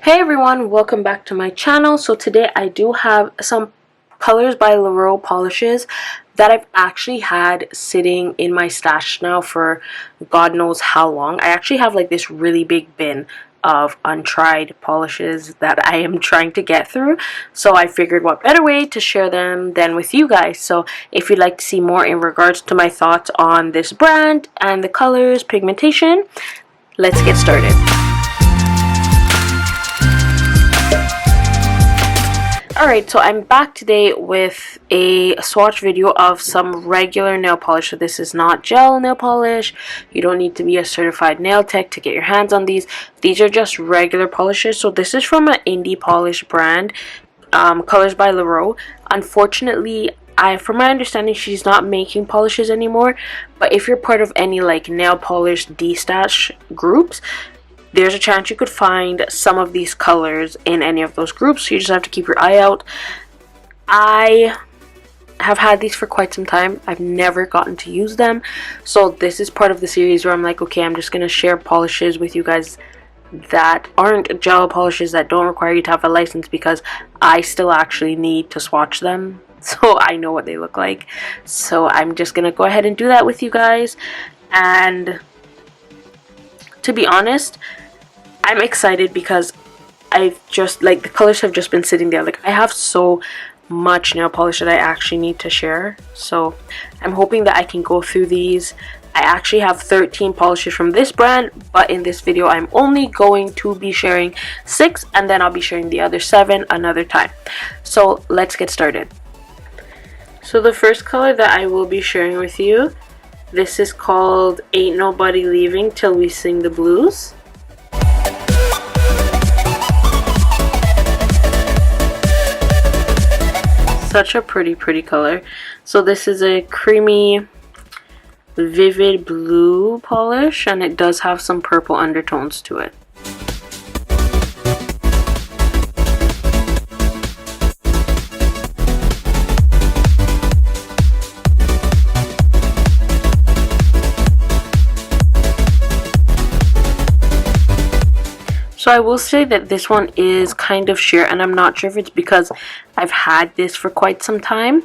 Hey everyone, welcome back to my channel. So today I do have some Colors by Llarowe polishes that I've actually had sitting in my stash now for God knows how long. I actually have like this really big bin of untried polishes that I am trying to get through, so I figured what better way to share them than with you guys. So if you'd like to see more in regards to my thoughts on this brand and the colors, pigmentation, let's get started. Alright, so I'm back today with a swatch video of some regular nail polish. So this is not gel nail polish. You don't need to be a certified nail tech to get your hands on these. These are just regular polishes. So this is from an indie polish brand, Colors by Llarowe. Unfortunately, from my understanding, she's not making polishes anymore. But if you're part of any like nail polish de-stash groups, there's a chance you could find some of these colors in any of those groups, so you just have to keep your eye out. I have had these for quite some time. I've never gotten to use them, so this is part of the series where I'm like, okay, I'm just going to share polishes with you guys that aren't gel polishes, that don't require you to have a license, because I still actually need to swatch them, so I know what they look like. So I'm just going to go ahead and do that with you guys. And to be honest, I'm excited because I've just, like, the colors have just been sitting there. Like, I have so much nail polish that I actually need to share. So I'm hoping that I can go through these. I actually have 13 polishes from this brand, but in this video I'm only going to be sharing 6, and then I'll be sharing the other 7 another time. So let's get started. So the first color that I will be sharing with you, this is called Ain't Nobody Leaving Till We Sing the Blues. Such a pretty color. So this is a creamy, vivid blue polish, and it does have some purple undertones to it. So I will say that this one is kind of sheer, and I'm not sure if it's because I've had this for quite some time.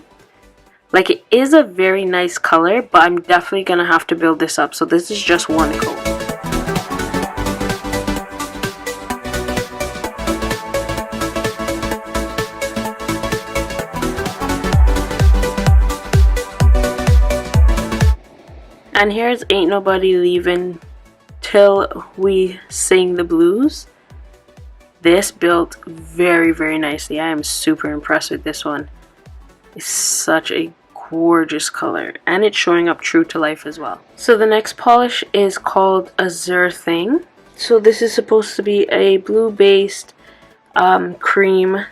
Like, it is a very nice color, but I'm definitely going to have to build this up. So this is just one coat. And here's Ain't Nobody Leaving Till We Sing the Blues. This built very nicely. I am super impressed with this one. It's such a gorgeous color, and it's showing up true to life as well. So the next polish is called Azure Thing. So this is supposed to be a blue based cream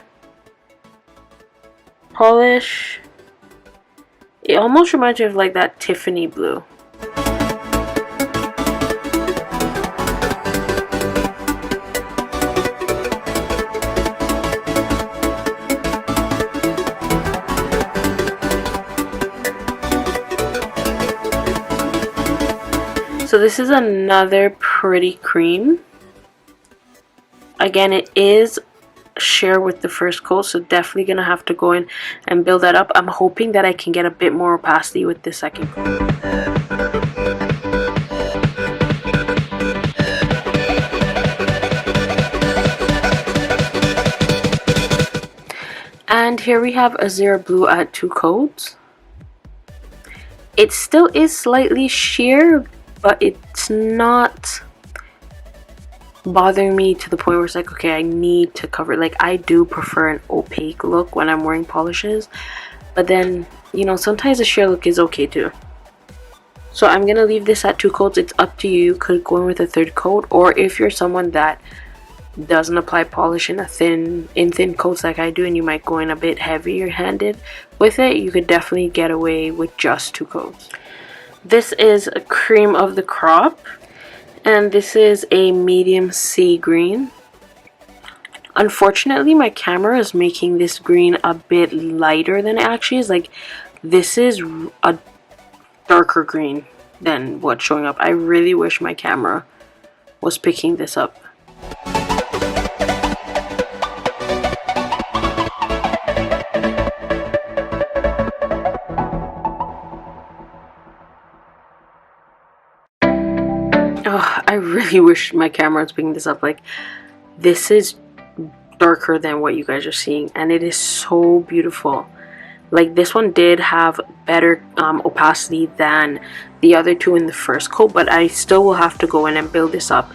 polish. It almost reminds me of like that Tiffany blue. So this is another pretty cream. Again, it is sheer with the first coat, so definitely gonna have to go in and build that up. I'm hoping that I can get a bit more opacity with the second coat. And here we have Azure Blue at 2 coats. It still is slightly sheer, but it's not bothering me to the point where it's like, okay, I need to cover it. Like, I do prefer an opaque look when I'm wearing polishes, but then, you know, sometimes a sheer look is okay too. So I'm gonna leave this at 2 coats. It's up to you. You could go in with a 3rd coat, or if you're someone that doesn't apply polish in thin coats like I do, and you might go in a bit heavier handed with it, you could definitely get away with just 2 coats. This is a cream of the crop, and this is a medium sea green. Unfortunately, my camera is making this green a bit lighter than it actually is. Like, this is a darker green than what's showing up. I really wish my camera was picking this up. really wish my camera was picking this up. Like, this is darker than what you guys are seeing, and it is so beautiful. Like, this one did have better opacity than the other two in the first coat, but I still will have to go in and build this up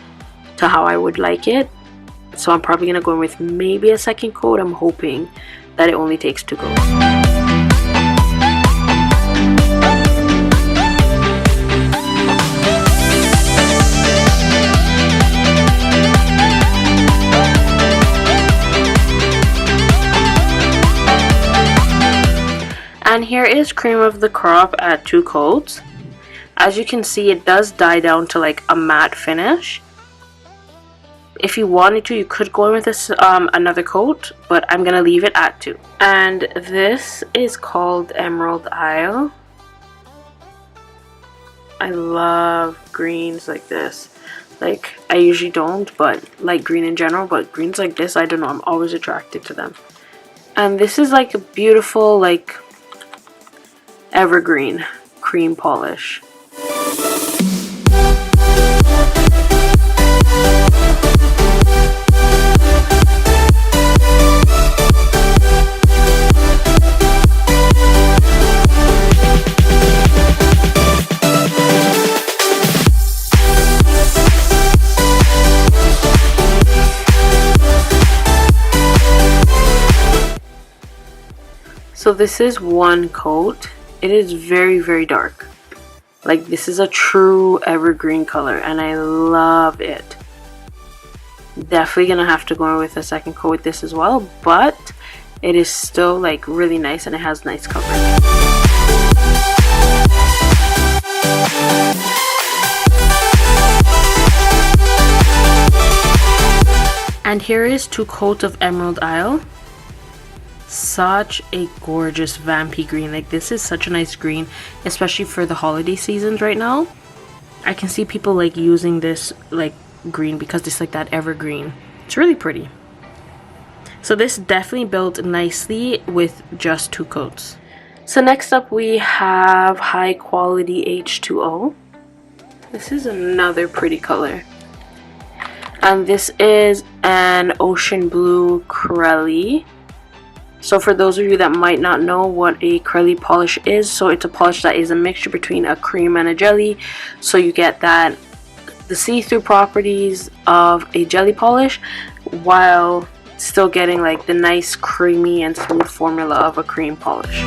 to how I would like it. So I'm probably gonna go in with maybe a second coat. I'm hoping that it only takes 2 coats. And here is Cream of the Crop at 2 coats. As you can see, it does die down to like a matte finish. If you wanted to, you could go in with this another coat, but I'm gonna leave it at 2. And this is called Emerald Isle. I love greens like this. Like, I usually don't, but like green in general, but greens like this, I don't know, I'm always attracted to them. And this is like a beautiful, like, evergreen cream polish. So this is 1 coat. It is very, very dark. Like, this is a true evergreen color, and I love it. Definitely gonna have to go in with a second coat with this as well, but it is still like really nice, and it has nice coverage. And here is 2 coats of Emerald Isle. Such a gorgeous vampy green. Like, this is such a nice green, especially for the holiday seasons right now. I can see people like using this like green because it's like that evergreen. It's really pretty. So this definitely built nicely with just 2 coats. So next up we have High Quality H2O. This is another pretty color. And this is an ocean blue Crelly. So for those of you that might not know what a Crelly polish is, so it's a polish that is a mixture between a cream and a jelly. So you get that the see-through properties of a jelly polish while still getting like the nice creamy and smooth formula of a cream polish.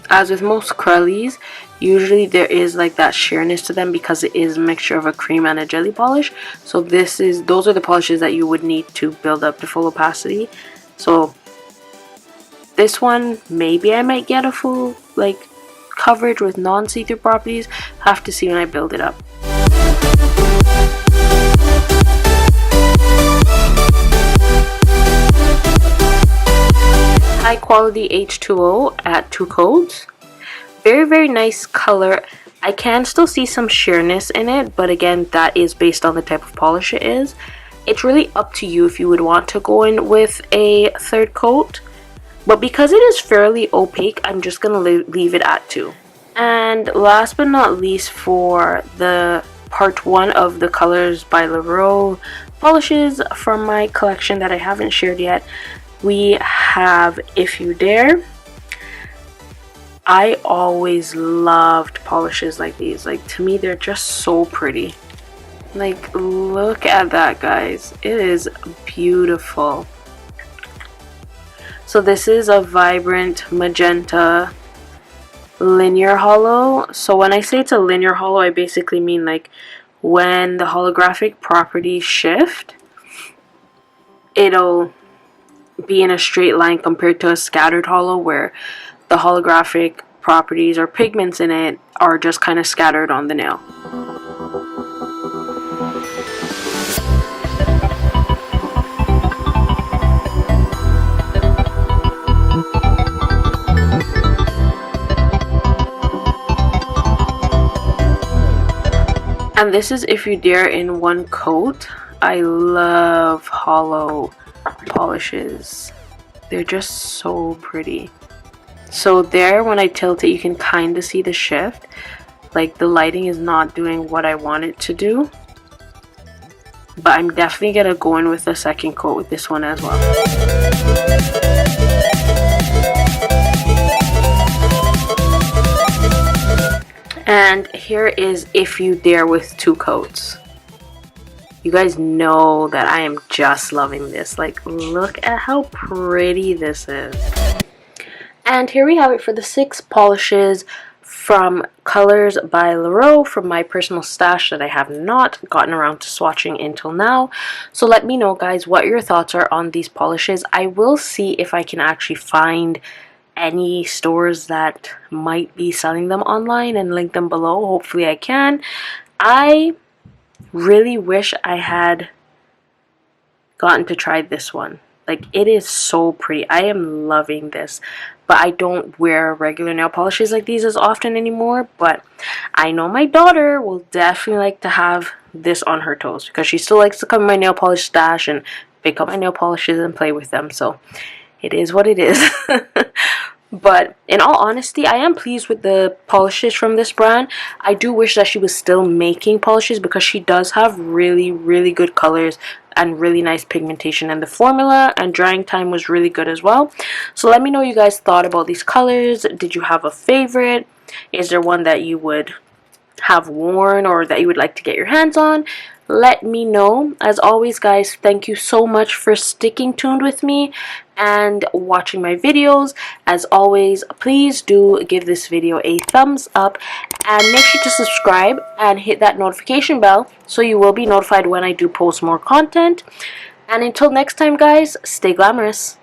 As with most Crellys, usually there is like that sheerness to them because it is a mixture of a cream and a jelly polish. So those are the polishes that you would need to build up to full opacity. So this one, maybe I might get a full like coverage with non-see-through properties. Have to see when I build it up. High Quality H2O at 2 coats. Very, very nice color. I can still see some sheerness in it, but again, that is based on the type of polish it is. It's really up to you if you would want to go in with a 3rd coat, but because it is fairly opaque, I'm just gonna leave it at 2. And last but not least, for the part 1 of the Colors by Llarowe polishes from my collection that I haven't shared yet, we have If You Dare. I always loved polishes like these. Like, to me, they're just so pretty. Like, look at that, guys. It is beautiful. So this is a vibrant magenta linear hollow. So when I say it's a linear hollow, I basically mean like when the holographic properties shift, it'll be in a straight line compared to a scattered hollow where the holographic properties or pigments in it are just kind of scattered on the nail. And this is If You Dare in one coat. I love hollow polishes. They're just so pretty. So there, when I tilt it, you can kind of see the shift. Like the lighting is not doing what I want it to do. But I'm definitely going to go in with the second coat with this one as well. And here is If You Dare with 2 coats. You guys know that I am just loving this. Like, look at how pretty this is. And here we have it for the 6 polishes from Colors by Llarowe from my personal stash that I have not gotten around to swatching until now. So let me know, guys, what your thoughts are on these polishes. I will see if I can actually find any stores that might be selling them online and link them below. Hopefully I can. I really wish I had gotten to try this one. Like, it is so pretty. I am loving this. But I don't wear regular nail polishes like these as often anymore. But I know my daughter will definitely like to have this on her toes, because she still likes to come in my nail polish stash and pick up my nail polishes and play with them. So it is what it is. But in all honesty, I am pleased with the polishes from this brand. I do wish that she was still making polishes, because she does have really, really good colors and really nice pigmentation, and the formula and drying time was really good as well. So let me know what you guys thought about these colors. Did you have a favorite? Is there one that you would have worn or that you would like to get your hands on? Let me know. As always, guys, thank you so much for sticking tuned with me and watching my videos. As always, please do give this video a thumbs up and make sure to subscribe and hit that notification bell so you will be notified when I do post more content. And until next time, guys, stay glamorous.